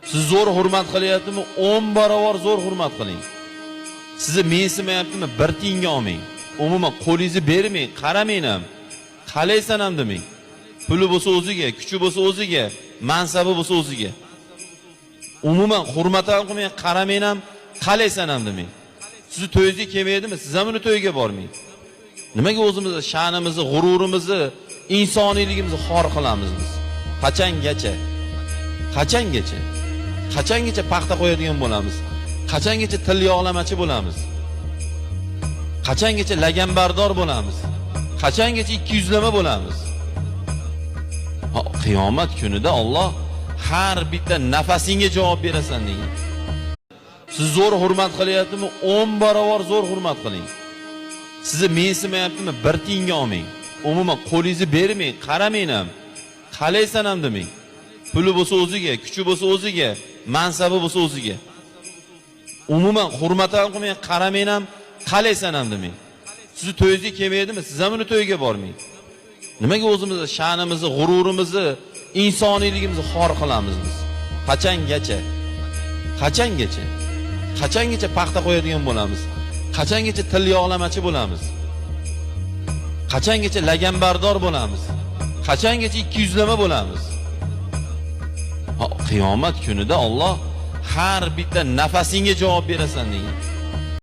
Siz zo'r hurmat qilyaptimi? 10 barobar zo'r hurmat qiling. Sizni mensimayaptimi? Bir tiyinga olmang. Umuman qo'lingizni bermang, qaramang ham. Qalaysan ham demang. Puli bo'lsa o'ziga, kuchi bo'lsa o'ziga, mansabi bo'lsa o'ziga. Umuman hurmat ham qilmang, qaramang ham, qalaysan ham demang. Sizni to'yingizga kelmaydimi? Siz ham uni to'yiga bormang. Nimaga o'zimizni sha'nimizni, g'ururimizni, insoniyligimizni xor qilamiz biz? Qachongacha? Qachongacha? Qachongacha paxta qo'yadigan bo'lamiz? Qachongacha til yog'lamachi bo'lamiz? Qachongacha laganbardor bo'lamiz? Qachongacha 200lama bo'lamiz? Qiyomat kunida Alloh har bitta nafasingga javob berasan degan. Siz zo'r hurmat qilyaptimi? 10 barobar zo'r hurmat qiling. Sizni mensimayaptimi? Bir tiyinga olmang. Umuman qo'lingizni bermang, qaramang ham. Qalaysan ham demang. Puli bo'lsa o'ziga, kuchi bo'lsa o'ziga, mansabi bo'lsa o'ziga. Umuman hurmat ham qilmang, qaramang ham, qalaysan ham demang. Sizni to'yingizga kelmaydimi? Siz ham uni to'yiga bormang. Nimaga o'zimizni sha'nimizni, g'ururimizni, insoniyligimizni xor qilamiz biz? Qachongacha? Qachongacha? Qachongacha paxta qo'yadigan bo'lamiz? Qachongacha til yog'lamachi bo'lamiz? Qachongacha laganbardor bo'lamiz? Qachongacha 200lama bo'lamiz? Qiyomat kunida Alloh har bitta nafasingga javob berasan degan.